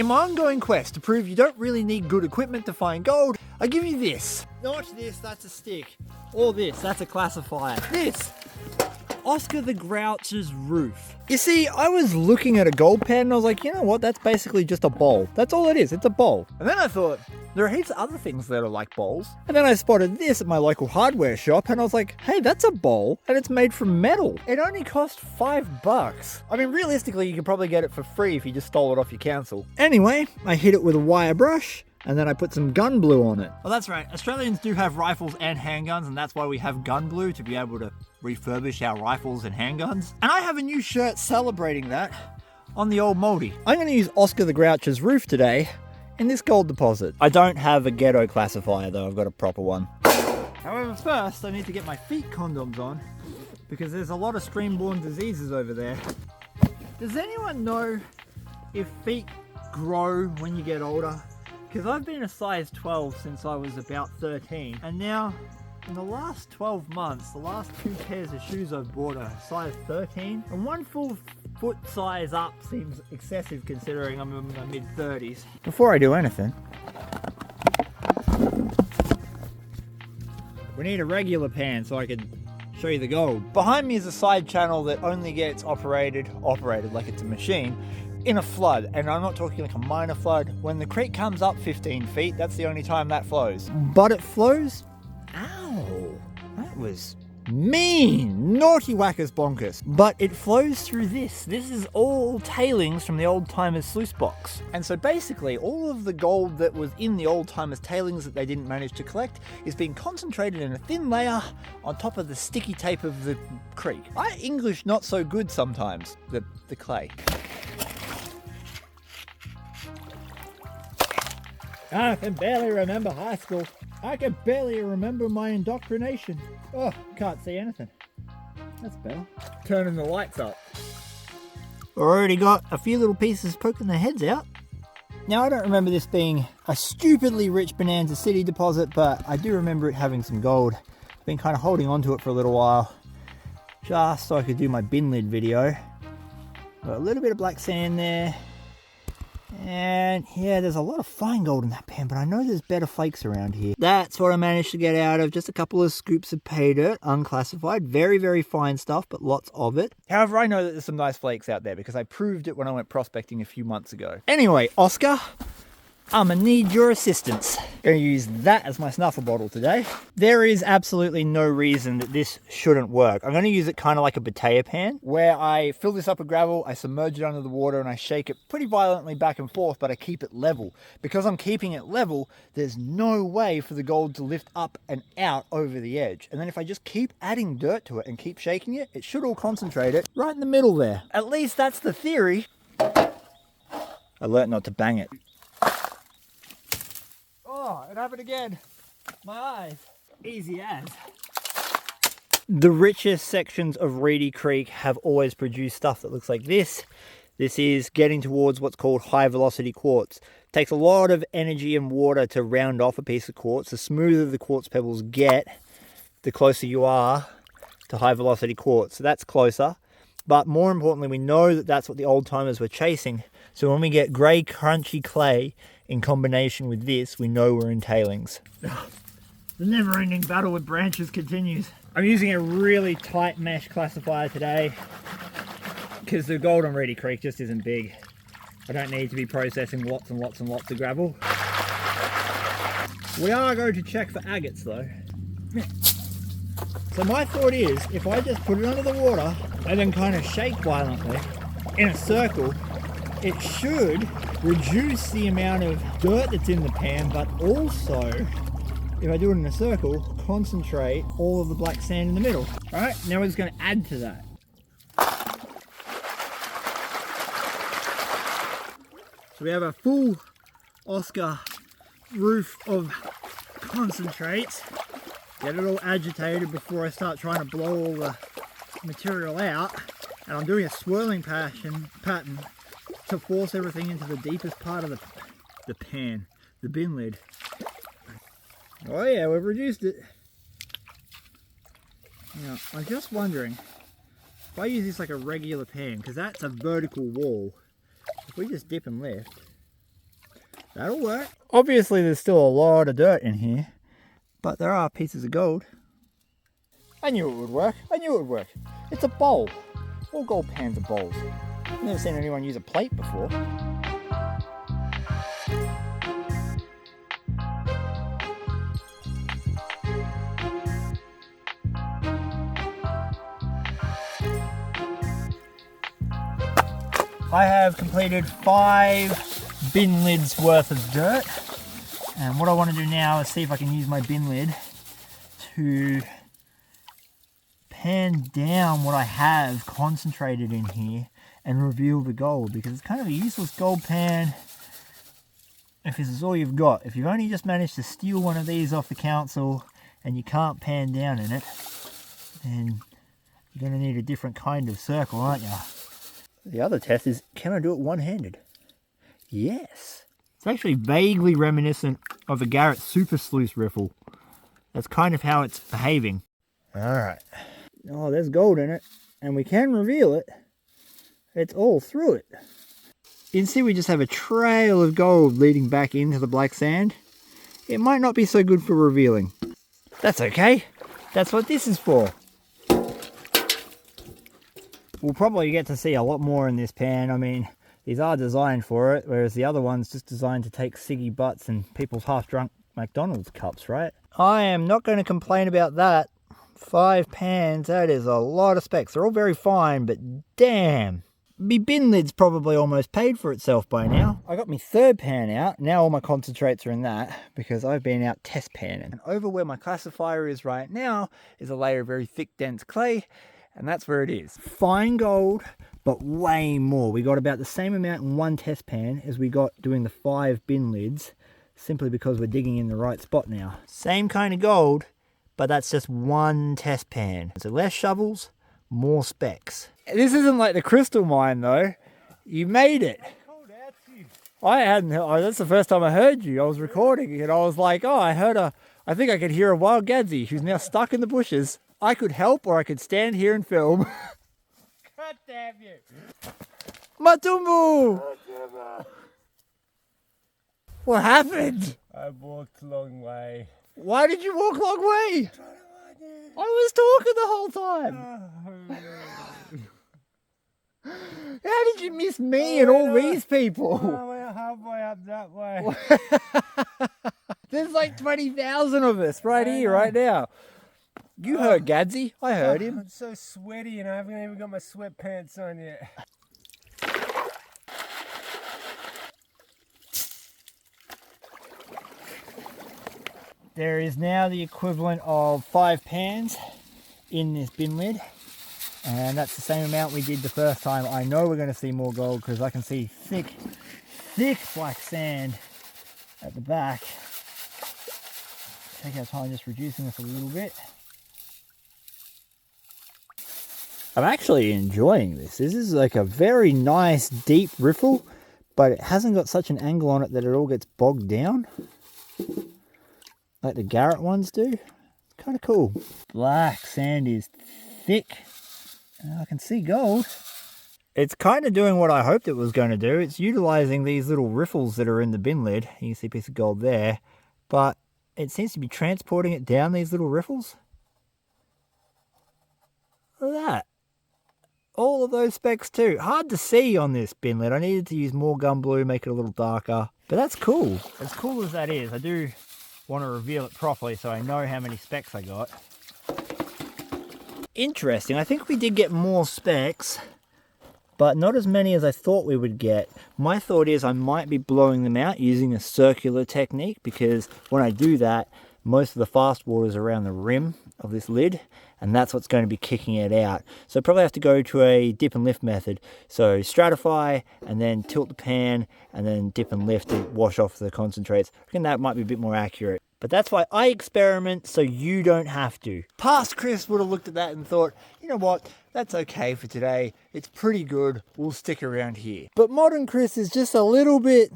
In my ongoing quest to prove you don't really need good equipment to find gold, I give you this. Not this, that's a stick. Or this, that's a classifier. This, Oscar the Grouch's roof. You see, I was looking at a gold pan and I was like, you know what, that's basically just a bowl. That's all it is, it's a bowl. And then I thought, there are heaps of other things that are like bowls. And then I spotted this at my local hardware shop and I was like, hey, that's a bowl and it's made from metal. It only cost $5. I mean, realistically, you could probably get it for free if you just stole it off your council. Anyway, I hit it with a wire brush and then I put some gun glue on it. Well, that's right. Australians do have rifles and handguns, and that's why we have gun glue, to be able to refurbish our rifles and handguns. And I have a new shirt celebrating that on the old moldy. I'm going to use Oscar the Grouch's roof today in this gold deposit. I don't have a ghetto classifier though, I've got a proper one. However, first I need to get my feet condoms on because there's a lot of stream-borne diseases over there. Does anyone know if feet grow when you get older? Because I've been a size 12 since I was about 13, and now in the last 12 months, the last 2 pairs of shoes I've bought are size 13, and 1 full foot size up seems excessive considering I'm in my mid-30s. Before I do anything, we need a regular pan so I can show you the gold. Behind me is a side channel that only gets operated like it's a machine, in a flood, and I'm not talking like a minor flood. When the creek comes up 15 feet, that's the only time that flows. But it flows, ow, that was mean, naughty whackers bonkers. But it flows through this. This is all tailings from the old timers sluice box. And so basically all of the gold that was in the old timers tailings that they didn't manage to collect is being concentrated in a thin layer on top of the sticky tape of the creek. My English not so good sometimes, the clay. I can barely remember high school. I can barely remember my indoctrination. Oh, can't see anything. That's better. Turning the lights up. Already got a few little pieces poking their heads out. Now, I don't remember this being a stupidly rich Bonanza City deposit, but I do remember it having some gold. I've been kind of holding on to it for a little while, just so I could do my bin lid video. Got a little bit of black sand there. And yeah, there's a lot of fine gold in that pan, but I know there's better flakes around here. That's what I managed to get out of just a couple of scoops of pay dirt, unclassified. Very, very fine stuff, but lots of it. However, I know that there's some nice flakes out there because I proved it when I went prospecting a few months ago. Anyway, Oscar, I'm gonna need your assistance. Gonna use that as my snuffer bottle today. There is absolutely no reason that this shouldn't work. I'm gonna use it kind of like a potato pan, where I fill this up with gravel, I submerge it under the water, and I shake it pretty violently back and forth, but I keep it level. Because I'm keeping it level, there's no way for the gold to lift up and out over the edge. And then if I just keep adding dirt to it and keep shaking it, it should all concentrate it right in the middle there. At least that's the theory. I learnt not to bang it. Oh, it happened again. My eyes. Easy as. The richest sections of Reedy Creek have always produced stuff that looks like this. This is getting towards what's called high velocity quartz. It takes a lot of energy and water to round off a piece of quartz. The smoother the quartz pebbles get, the closer you are to high velocity quartz. So that's closer. But more importantly, we know that that's what the old timers were chasing. So when we get grey crunchy clay in combination with this, we know we're in tailings. The never-ending battle with branches continues. I'm using a really tight mesh classifier today because the gold on Reedy Creek just isn't big. I don't need to be processing lots and lots and lots of gravel. We are going to check for agates though. So my thought is, if I just put it under the water and then kind of shake violently in a circle, it should reduce the amount of dirt that's in the pan, but also, if I do it in a circle, concentrate all of the black sand in the middle. All right, now we're just going to add to that. So we have a full Oscar roof of concentrates. Get it all agitated before I start trying to blow all the material out. And I'm doing a swirling pattern to force everything into the deepest part of the pan, the bin lid. Oh yeah, we've reduced it. Now, I'm just wondering, if I use this like a regular pan, because that's a vertical wall, if we just dip and lift, That'll work. Obviously there's still a lot of dirt in here, but there are pieces of gold. I knew it would work. I knew it would work. It's a bowl. All gold pans are bowls. I've never seen anyone use a plate before. I have completed 5 bin lids worth of dirt, and what I want to do now is see if I can use my bin lid to pan down what I have concentrated in here and reveal the gold, because it's kind of a useless gold pan if this is all you've got. If you've only just managed to steal one of these off the council and you can't pan down in it, then you're going to need a different kind of circle, aren't you? The other test is, can I do it one-handed? Yes. It's actually vaguely reminiscent of a Garrett Super Sluice riffle. That's kind of how it's behaving. Alright. Oh, there's gold in it. And we can reveal it. It's all through it. You can see we just have a trail of gold leading back into the black sand. It might not be so good for revealing. That's okay. That's what this is for. We'll probably get to see a lot more in this pan. I mean, these are designed for it, whereas the other one's just designed to take ciggy butts and people's half-drunk McDonald's cups, right? I am not going to complain about that. 5 pans, that is a lot of specs. They're all very fine, but damn. Me bin lid's probably almost paid for itself by now. I got my 3rd pan out. Now all my concentrates are in that because I've been out test panning. And over where my classifier is right now is a layer of very thick, dense clay. And that's where it is. Fine gold, but way more. We got about the same amount in one test pan as we got doing the 5 bin lids, simply because we're digging in the right spot now. Same kind of gold, but that's just one test pan. So less shovels, more specs. This isn't like the crystal mine though. You made it. I hadn't heard, that's the first time I heard you. I was recording and I was like, oh, I think I could hear a wild Gadsy who's now stuck in the bushes. I could help or I could stand here and film. God damn you. Matumbu! What happened? I walked a long way. Why did you walk a long way? I was talking the whole time. How did you miss me and all these people? I went halfway up that way. There's like 20,000 of us right here, right now. You heard Gadsy. I heard him. I'm so sweaty and I haven't even got my sweatpants on yet. There is now the equivalent of 5 pans in this bin lid. And that's the same amount we did the first time. I know we're going to see more gold because I can see thick black sand at the back. Take our time just reducing this a little bit. I'm actually enjoying this. This is like a very nice deep riffle, but it hasn't got such an angle on it that it all gets bogged down like the Garrett ones do. It's kind of cool. Black sand is thick. I can see gold. It's kind of doing what I hoped it was going to do. It's utilizing these little riffles that are in the bin lid. You can see a piece of gold there, but it seems to be transporting it down these little riffles. Look at that. All of those specs too. Hard to see on this bin lid. I needed to use more gum glue, make it a little darker. But that's cool. As cool as that is, I do want to reveal it properly so I know how many specs I got. Interesting. I think we did get more specs, but not as many as I thought we would get. My thought is I might be blowing them out using a circular technique, because when I do that, most of the fast water is around the rim of this lid, and that's what's going to be kicking it out. So I probably have to go to a dip and lift method. So stratify and then tilt the pan and then dip and lift to wash off the concentrates. I reckon that might be a bit more accurate. But that's why I experiment, so you don't have to. Past Chris would have looked at that and thought, you know what, that's okay for today. It's pretty good. We'll stick around here. But modern Chris is just a little bit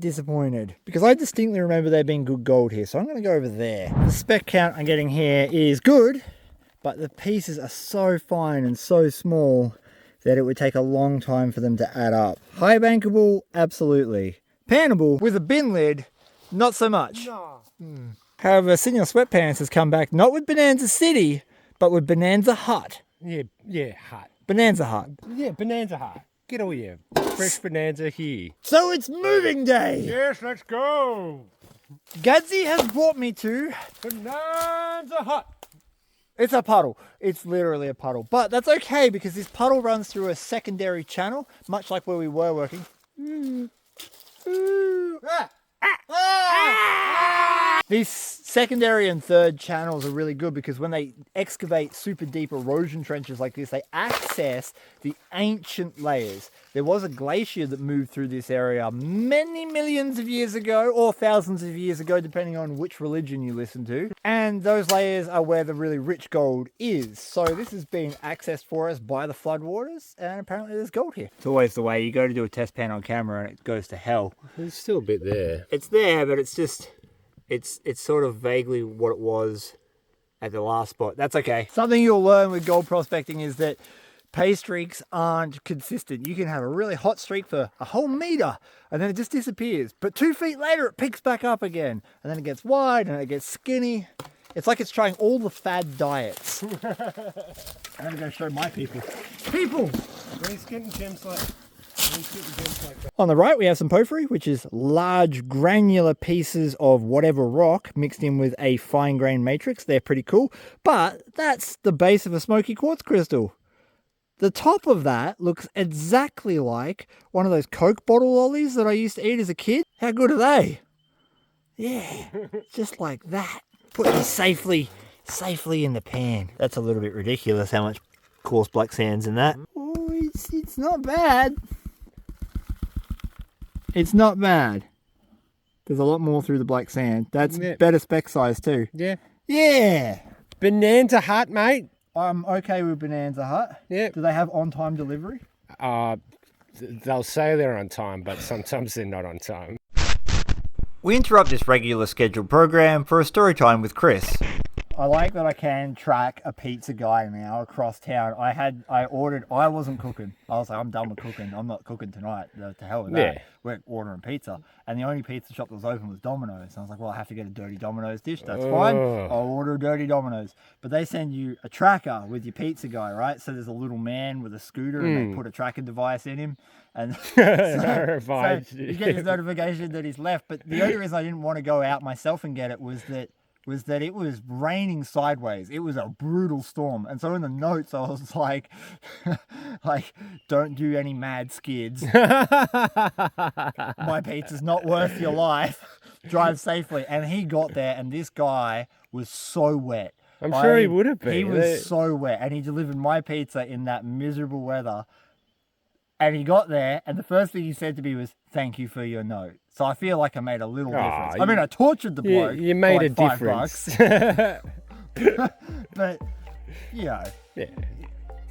disappointed, because I distinctly remember there being good gold here. So I'm going to go over there. The spec count I'm getting here is good, but the pieces are so fine and so small that it would take a long time for them to add up. High bankable, absolutely. Panable with a bin lid, not so much. No. However, Senior Sweatpants has come back not with Bonanza City, but with Bonanza Hut. Yeah, hot. Bonanza Hut. Yeah, Bonanza hot. Get all your fresh Bonanza here. So it's moving day. Yes, let's go. Gadsy has brought me to... Bonanza hot. It's a puddle. It's literally a puddle. But that's okay because this puddle runs through a secondary channel, much like where we were working. These secondary and third channels are really good because when they excavate super deep erosion trenches like this, they access the ancient layers. There was a glacier that moved through this area many millions of years ago, or thousands of years ago, depending on which religion you listen to. And those layers are where the really rich gold is. So this has been accessed for us by the floodwaters, and apparently there's gold here. It's always the way. You go to do a test pan on camera and it goes to hell. There's still a bit there. It's there, but it's just... It's sort of vaguely what it was at the last spot. That's okay. Something you'll learn with gold prospecting is that pay streaks aren't consistent. You can have a really hot streak for a whole meter and then it just disappears. But 2 feet later, it picks back up again. And then it gets wide and it gets skinny. It's like it's trying all the fad diets. I'm gonna go show my people. People! Where's getting gems like that? On the right, we have some porphyry, which is large granular pieces of whatever rock mixed in with a fine grained matrix. They're pretty cool, but that's the base of a smoky quartz crystal. The top of that looks exactly like one of those Coke bottle lollies that I used to eat as a kid. How good are they? Yeah, just like that. Put them safely in the pan. That's a little bit ridiculous how much coarse black sand's in that. Oh, it's not bad. It's not bad. There's a lot more through the black sand. That's better spec size too. Yeah. Yeah. Bonanza hot, mate. I'm okay with Bonanza Hut. Yeah. Do they have on-time delivery? They'll say they're on time, but sometimes they're not on time. We interrupt this regular scheduled program for a story time with Chris. I like that I can track a pizza guy now across town. I wasn't cooking. I was like, I'm done with cooking. I'm not cooking tonight. To hell with that. Yeah. We're ordering pizza. And the only pizza shop that was open was Domino's. And I was like, well, I have to get a dirty Domino's dish. That's fine. I'll order a dirty Domino's. But they send you a tracker with your pizza guy, right? So there's a little man with a scooter and they put a tracking device in him. And so you get his notification that he's left. But the only reason I didn't want to go out myself and get it was that it was raining sideways. It was a brutal storm. And so in the notes, I was like, don't do any mad skids. My pizza's not worth your life. Drive safely. And he got there and this guy was so wet. I'm sure he would have been. He was so wet. And he delivered my pizza in that miserable weather. And he got there, and the first thing he said to me was, "Thank you for your note." So I feel like I made a little difference. I mean, I tortured the bloke. You made for like a difference. But, you know, it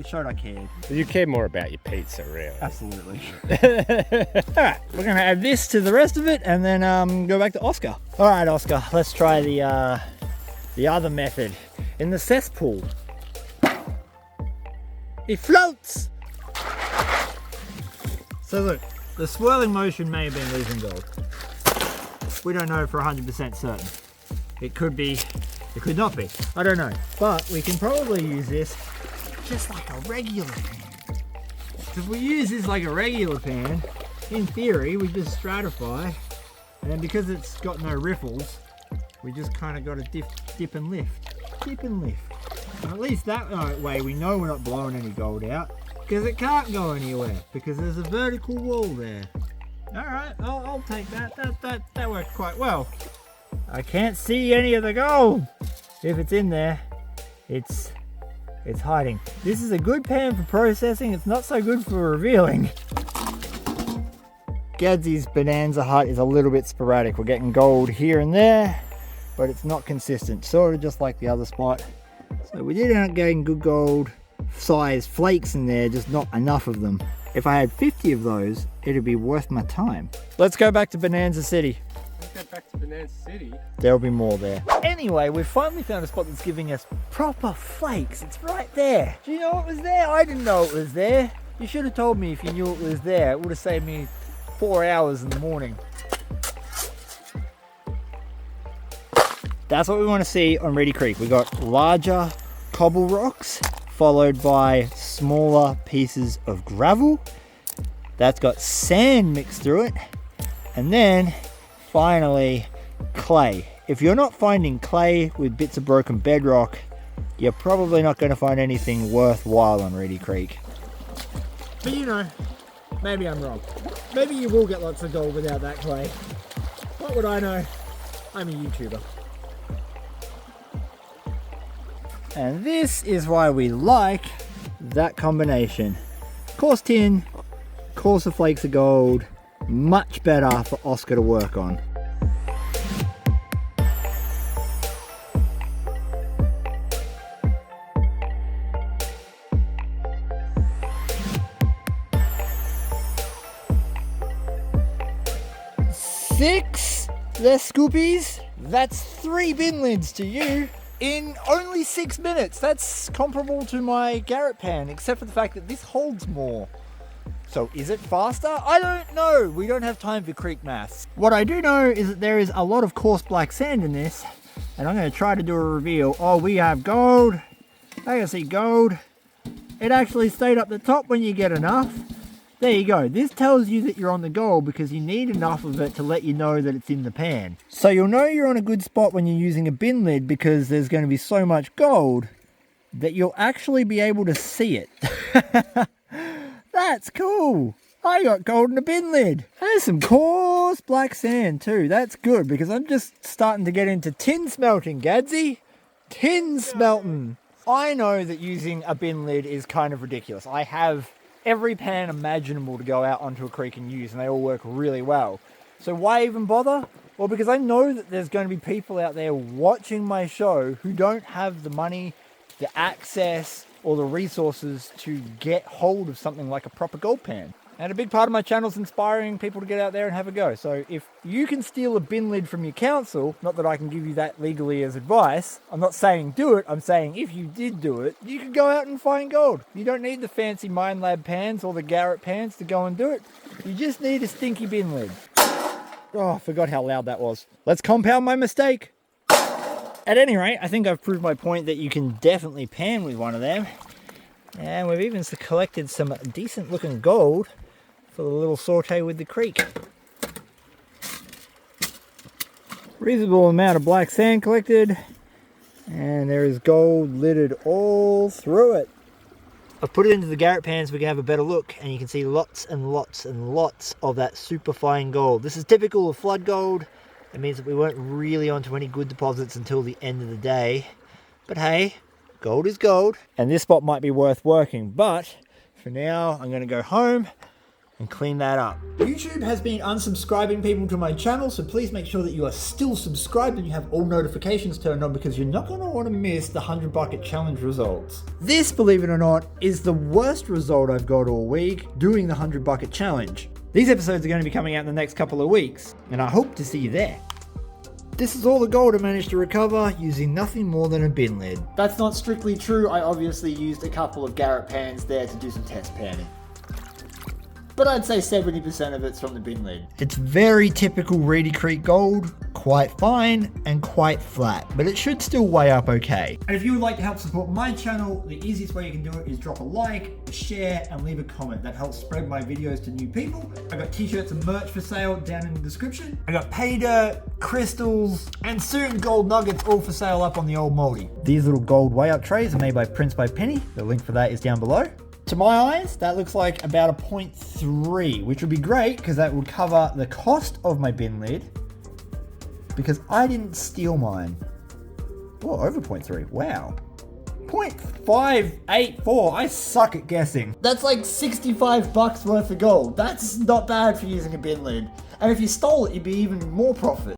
showed I cared. You care more about your pizza, really. Absolutely. All right, we're going to add this to the rest of it, and then go back to Oscar. All right, Oscar, let's try the other method. In the cesspool, it floats. So look, the swirling motion may have been losing gold. We don't know for 100% certain. It could be, it could not be. I don't know. But we can probably use this just like a regular pan. If we use this like a regular pan, in theory, we just stratify. And then because it's got no riffles, we just kind of got to dip and lift. Dip and lift. And at least that way we know we're not blowing any gold out. Because it can't go anywhere, because there's a vertical wall there. Alright, I'll take that. That worked quite well. I can't see any of the gold. If it's in there, it's hiding. This is a good pan for processing, it's not so good for revealing. Gadsy's Bonanza Hut is a little bit sporadic. We're getting gold here and there, but it's not consistent. Sort of just like the other spot. So we did end up getting good gold size flakes in there, just not enough of them. If I had 50 of those, it'd be worth my time. Let's go back to Bonanza City. Let's go back to Bonanza City. There'll be more there. Anyway, we've finally found a spot that's giving us proper flakes. It's right there. Do you know it was there? I didn't know it was there. You should have told me if you knew it was there. It would have saved me 4 hours in the morning. That's what we want to see on Reedy Creek. We got larger cobble rocks followed by smaller pieces of gravel. That's got sand mixed through it. And then finally clay. If you're not finding clay with bits of broken bedrock, you're probably not going to find anything worthwhile on Reedy Creek. But you know, maybe I'm wrong. Maybe you will get lots of gold without that clay. What would I know? I'm a YouTuber. And this is why we like that combination. Coarse tin, coarser flakes of gold, much better for Oscar to work on. Six less scoopies. That's 3 bin lids to you in only 6 minutes. That's comparable to my Garrett pan, except for the fact that this holds more. So is it faster? I don't know. We don't have time for creek maths. What I do know is that there is a lot of coarse black sand in this, and I'm going to try to do a reveal. Oh, we have gold. I can see gold. It actually stayed up the top when you get enough. There you go. This tells you that you're on the gold because you need enough of it to let you know that it's in the pan. So you'll know you're on a good spot when you're using a bin lid because there's going to be so much gold that you'll actually be able to see it. That's cool. I got gold in a bin lid. There's some coarse black sand too. That's good because I'm just starting to get into tin smelting, Gadsy. Tin smelting. I know that using a bin lid is kind of ridiculous. I have every pan imaginable to go out onto a creek and use, and they all work really well. So why even bother? Well, because I know that there's going to be people out there watching my show who don't have the money, the access, or the resources to get hold of something like a proper gold pan. And a big part of my channel is inspiring people to get out there and have a go. So if you can steal a bin lid from your council, not that I can give you that legally as advice, I'm not saying do it, I'm saying if you did do it, you could go out and find gold. You don't need the fancy Mine Lab pans or the Garrett pans to go and do it. You just need a stinky bin lid. Oh, I forgot how loud that was. Let's compound my mistake. At any rate, I think I've proved my point that you can definitely pan with one of them. And we've even collected some decent looking gold for the little saute with the creek. Reasonable amount of black sand collected, and there is gold littered all through it. I've put it into the Garrett pan so we can have a better look, and you can see lots and lots and lots of that super fine gold. This is typical of flood gold. It means that we weren't really onto any good deposits until the end of the day. But hey, gold is gold, and this spot might be worth working, but for now I'm going to go home and clean that up. YouTube has been unsubscribing people to my channel, so please make sure that you are still subscribed and you have all notifications turned on because you're not going to want to miss the 100 bucket challenge results. This, believe it or not, is the worst result I've got all week doing the 100 bucket challenge. These episodes are going to be coming out in the next couple of weeks, and I hope to see you there. This is all the gold I managed to recover using nothing more than a bin lid. That's not strictly true. I obviously used a couple of Garrett pans there to do some test panning. But I'd say 70% of it's from the bin lid. It's very typical Reedy Creek gold, quite fine and quite flat, but it should still weigh up okay. And if you would like to help support my channel, the easiest way you can do it is drop a like, a share, and leave a comment. That helps spread my videos to new people. I got t-shirts and merch for sale down in the description. I got pay dirt, crystals, and soon gold nuggets all for sale up on the old moldy. These little gold weigh up trays are made by Prince by Penny. The link for that is down below. To my eyes, that looks like about a 0.3, which would be great because that would cover the cost of my bin lid because I didn't steal mine. Oh, over 0.3, wow. 0.584, I suck at guessing. That's like 65 bucks worth of gold. That's not bad for using a bin lid. And if you stole it, you'd be even more profit.